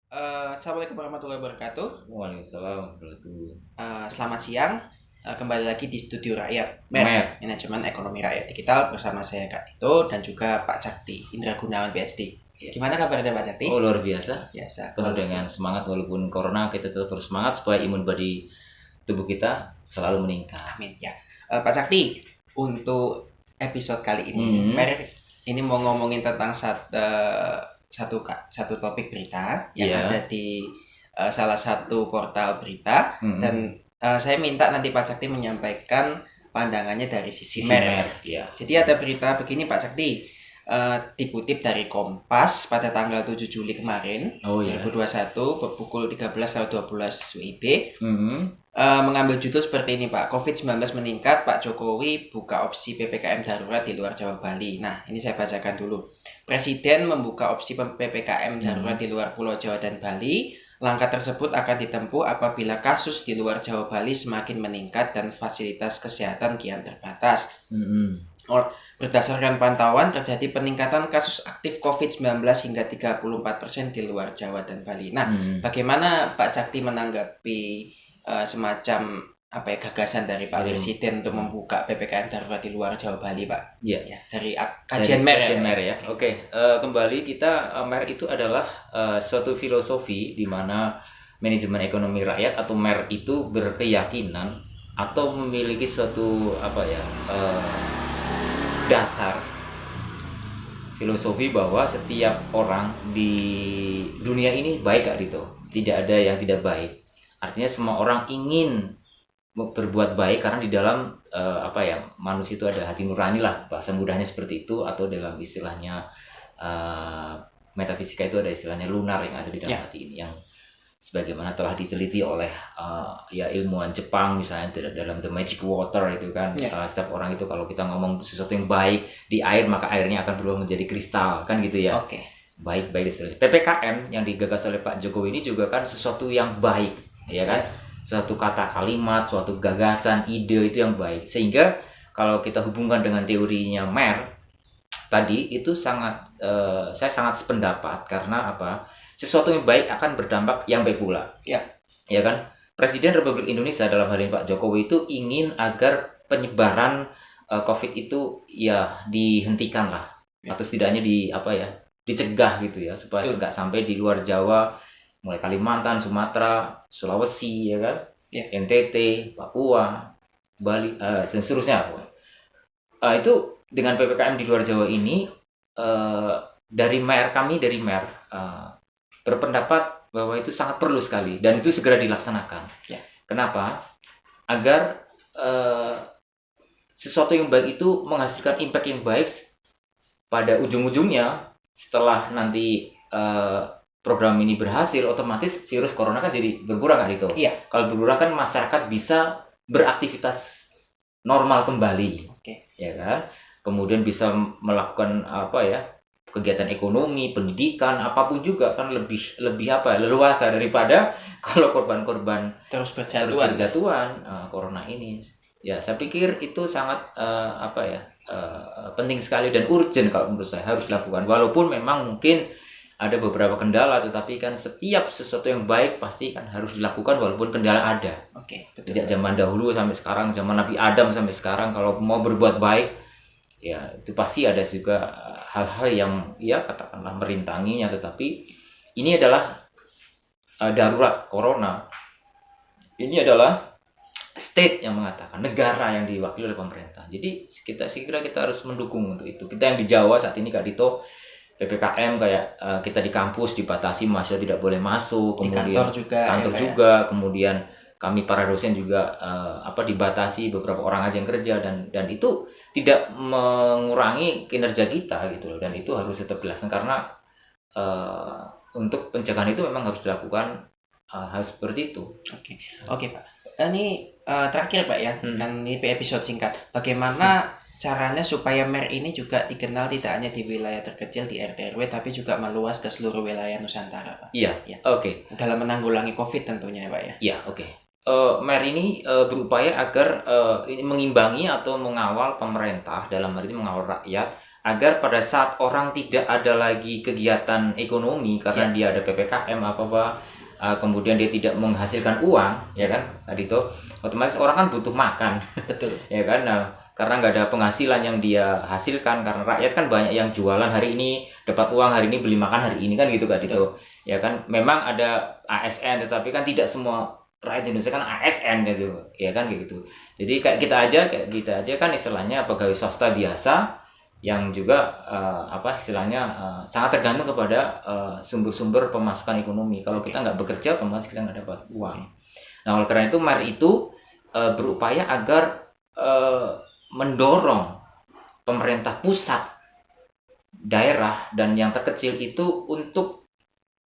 Assalamualaikum warahmatullahi wabarakatuh. Waalaikumsalam warahmatullahi. Selamat siang. Kembali lagi di Studio Rakyat Mer. Manajemen Ekonomi Rakyat Digital bersama saya Kak Tito dan juga Pak Cakti Indra Gunawan PhD. Ya. Gimana kabarnya Pak Cakti? Oh, luar biasa. Biasa. Penuh dengan semangat walaupun corona, kita tetap harus semangat supaya imun body tubuh kita selalu meningkat. Amin ya. Pak Cakti, untuk episode kali ini, ini mau ngomongin tentang satu topik berita yang ada di salah satu portal berita dan saya minta nanti Pak Cakti menyampaikan pandangannya dari sisi mer. Ya. Jadi ada berita begini Pak Cakti, dikutip dari Kompas pada tanggal 7 Juli kemarin 2021 pukul 13.12 WIB. Mengambil judul seperti ini Pak, COVID-19 meningkat, Pak Jokowi buka opsi PPKM darurat di luar Jawa Bali. Nah, ini saya bacakan dulu. Presiden membuka opsi PPKM darurat di luar Pulau Jawa dan Bali. Langkah tersebut akan ditempuh apabila kasus di luar Jawa Bali semakin meningkat dan fasilitas kesehatan kian terbatas. Berdasarkan pantauan, terjadi peningkatan kasus aktif COVID-19 hingga 34% di luar Jawa dan Bali. Nah, bagaimana Pak Cakti menanggapi semacam gagasan dari Pak Presiden untuk membuka PPKM darurat di luar Jawa Bali, Pak? Ya. Dari kajian mer ya. Oke, kembali kita mer itu adalah suatu filosofi di mana manajemen ekonomi rakyat atau mer itu berkeyakinan atau memiliki suatu dasar filosofi bahwa setiap orang di dunia ini baik, Kak Dito. Tidak ada yang tidak baik. Artinya semua orang ingin berbuat baik karena di dalam manusia itu ada hati nurani lah, bahasa mudahnya seperti itu, atau dalam istilahnya metafisika itu ada istilahnya lunar yang ada di dalam hati ini, yang sebagaimana telah diteliti oleh ilmuwan Jepang misalnya dalam The Magic Water itu kan. Setiap orang itu kalau kita ngomong sesuatu yang baik di air, maka airnya akan berubah menjadi kristal kan gitu ya. Baik istilahnya. PPKM yang digagas oleh Pak Jokowi ini juga kan sesuatu yang baik, ya kan? Suatu kata kalimat, suatu gagasan, ide itu yang baik. Sehingga kalau kita hubungkan dengan teorinya Mer tadi itu saya sangat sependapat karena apa? Sesuatu yang baik akan berdampak yang baik pula. Ya kan? Presiden Republik Indonesia dalam hal ini Pak Jokowi itu ingin agar penyebaran COVID itu ya dihentikan lah, atau setidaknya dicegah gitu ya, supaya nggak sampai di luar Jawa, mulai Kalimantan, Sumatera, Sulawesi, ya kan, NTT, Papua, Bali, dan seterusnya. Itu dengan PPKM di luar Jawa ini, dari mer berpendapat bahwa itu sangat perlu sekali dan itu segera dilaksanakan. Kenapa? Agar sesuatu yang baik itu menghasilkan impact yang baik pada ujung-ujungnya. Setelah nanti program ini berhasil, otomatis virus corona kan jadi berkurang kan itu. Kalau berkurang kan masyarakat bisa beraktivitas normal kembali, ya kan. Kemudian bisa melakukan kegiatan ekonomi, pendidikan, apapun juga kan lebih leluasa daripada kalau korban-korban terus berjatuhan corona ini. Ya, saya pikir itu sangat penting sekali dan urgent kalau menurut saya harus dilakukan. Walaupun memang mungkin ada beberapa kendala, tetapi kan setiap sesuatu yang baik pasti kan harus dilakukan walaupun kendala ada. Sejak zaman dahulu sampai sekarang, zaman Nabi Adam sampai sekarang, kalau mau berbuat baik, ya itu pasti ada juga hal-hal yang katakanlah merintanginya. Tetapi ini adalah darurat corona. Ini adalah state yang mengatakan, negara yang diwakili oleh pemerintah. Jadi kita harus mendukung untuk itu. Kita yang di Jawa saat ini Kak Dito, PPKM kayak kita di kampus dibatasi, mahasiswa tidak boleh masuk, kemudian kantor juga, kemudian kami para dosen juga dibatasi, beberapa orang aja yang kerja, dan itu tidak mengurangi kinerja kita gitu loh, dan itu harus tetap dilaksanakan karena untuk pencegahan itu memang harus dilakukan hal seperti itu. Oke Pak. Ini terakhir Pak ya, kan ini episode singkat. Bagaimana caranya supaya mer ini juga dikenal tidak hanya di wilayah terkecil di RT RW tapi juga meluas ke seluruh wilayah Nusantara, Pak? Dalam menanggulangi COVID tentunya ya, Pak ya. Mer ini berupaya agar ini mengimbangi atau mengawal pemerintah, dalam hal ini mengawal rakyat agar pada saat orang tidak ada lagi kegiatan ekonomi karena dia ada PPKM kemudian dia tidak menghasilkan uang, ya kan, tadi itu otomatis orang kan butuh makan, betul, ya kan. Nah, karena nggak ada penghasilan yang dia hasilkan, karena rakyat kan banyak yang jualan hari ini dapat uang, hari ini beli makan hari ini kan gitu kan itu, ya kan. Memang ada ASN, tetapi kan tidak semua rakyat Indonesia kan ASN gitu, ya kan gitu. Jadi kayak kita aja kan istilahnya pegawai swasta biasa yang juga sangat tergantung kepada sumber-sumber pemasukan ekonomi. Kalau kita nggak bekerja, otomatis kita nggak dapat uang. Nah, oleh karena itu MER itu berupaya agar mendorong pemerintah pusat, daerah, dan yang terkecil itu untuk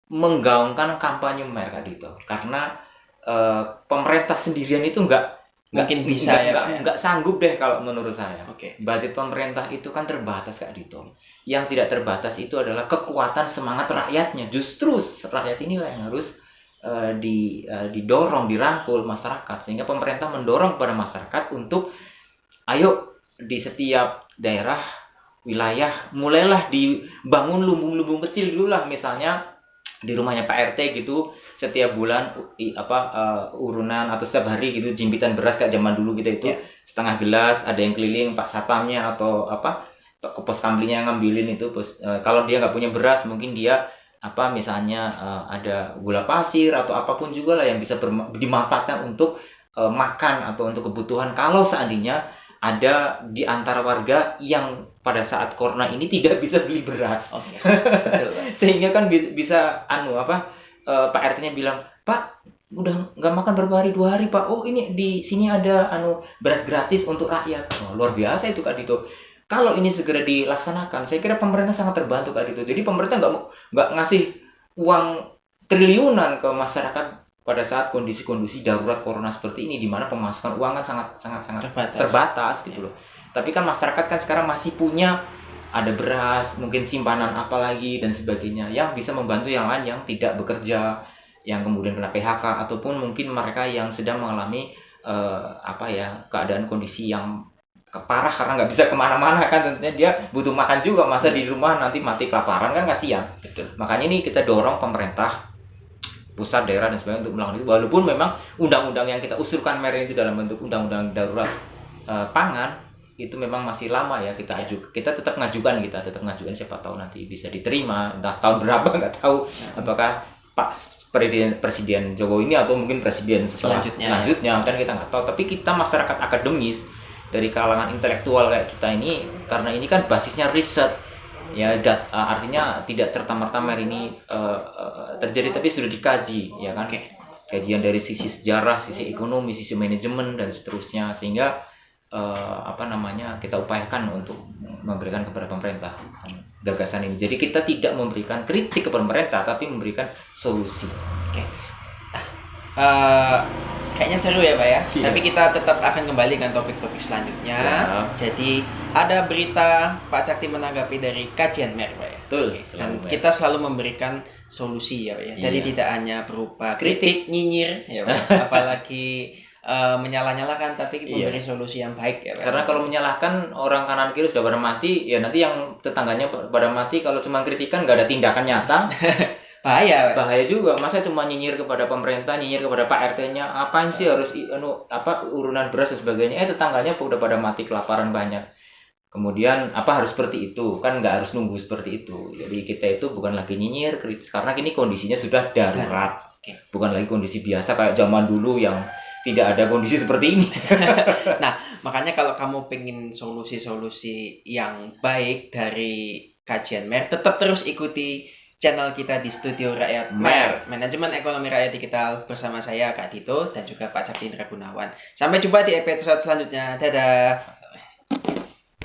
menggaungkan kampanye MER tadi itu. Karena pemerintah sendirian itu nggak sanggup deh kalau menurut saya. Budget pemerintah itu kan terbatas Kak Dito. Yang tidak terbatas itu adalah kekuatan semangat rakyatnya. Justru rakyat inilah yang harus didorong, dirangkul masyarakat, sehingga pemerintah mendorong kepada masyarakat untuk ayo di setiap daerah, wilayah mulailah dibangun lumbung-lumbung kecil dulu lah, misalnya di rumahnya Pak RT gitu, setiap bulan urunan atau setiap hari gitu jimpitan beras kayak zaman dulu gitu itu setengah gelas, ada yang keliling Pak Satpamnya atau ke pos kamplingnya yang ngambilin itu. Kalau dia nggak punya beras, mungkin dia misalnya ada gula pasir atau apapun juga lah yang bisa dimanfaatkan untuk makan atau untuk kebutuhan kalau seandainya ada di antara warga yang pada saat corona ini tidak bisa beli beras. Betul. Sehingga kan bisa Pak RT-nya bilang, "Pak, udah nggak makan berapa hari, 2 hari Pak. Oh, ini di sini ada beras gratis untuk rakyat." Oh, luar biasa itu Kak Dito. Kalau ini segera dilaksanakan, saya kira pemerintah sangat terbantu Kak Dito. Jadi pemerintah nggak ngasih uang triliunan ke masyarakat pada saat kondisi-kondisi darurat corona seperti ini, di mana pemasukan uang kan sangat terbatas gitu loh. Tapi kan masyarakat kan sekarang masih punya ada beras, mungkin simpanan apa lagi dan sebagainya yang bisa membantu yang lain yang tidak bekerja, yang kemudian kena PHK, ataupun mungkin mereka yang sedang mengalami keadaan kondisi yang parah karena nggak bisa kemana-mana kan, tentunya dia butuh makan juga, masa di rumah nanti mati kelaparan kan kasihan. Betul. Makanya ini kita dorong pemerintah pusat, daerah dan sebagainya untuk melakukan itu, walaupun memang undang-undang yang kita usulkan MER itu dalam bentuk undang-undang darurat pangan itu memang masih lama ya, kita tetap ngajukan siapa tahu nanti bisa diterima, entah tahun berapa nggak tahu, apakah Pak Presiden Jokowi ini atau mungkin presiden selanjutnya kan kita nggak tahu. Tapi kita masyarakat akademis dari kalangan intelektual kayak kita ini, karena ini kan basisnya riset ya, artinya tidak serta-merta MER ini terjadi, tapi sudah dikaji ya kan, kajian dari sisi sejarah, sisi ekonomi, sisi manajemen dan seterusnya, sehingga kita upayakan untuk memberikan kepada pemerintah gagasan ini. Jadi kita tidak memberikan kritik kepada pemerintah, tapi memberikan solusi. Kayaknya seru ya Pak ya. Tapi kita tetap akan kembali dengan topik-topik selanjutnya. Jadi ada berita Pak Cakti menanggapi dari kajian MER Pak ya. Betul. Dan kita selalu memberikan solusi ya Pak ya. Jadi tidak hanya berupa kritik, nyinyir ya Pak, apalagi menyalah-nyalakan, tapi memberi solusi yang baik ya Pak. Karena kalau menyalahkan orang kanan kiri sudah pada mati, ya nanti yang tetangganya pada mati, kalau cuma kritikan nggak ada tindakan nyata. bahaya juga. Masa cuma nyinyir kepada pemerintah, nyinyir kepada Pak RT-nya, apaan sih harus urunan beras dan sebagainya, tetangganya udah pada mati kelaparan banyak. Kemudian harus seperti itu, kan nggak harus nunggu seperti itu. Jadi kita itu bukan lagi nyinyir, kritis, karena kini kondisinya sudah darurat, bukan lagi kondisi biasa kayak zaman dulu yang tidak ada kondisi seperti ini. Nah, makanya kalau kamu pengen solusi-solusi yang baik dari kajian MER, tetap terus ikuti channel kita di Studio Rakyat MER, Manajemen Ekonomi Rakyat Digital, bersama saya Kak Dito dan juga Pak Cakti Indra Gunawan. Sampai jumpa di episode selanjutnya. Dadah.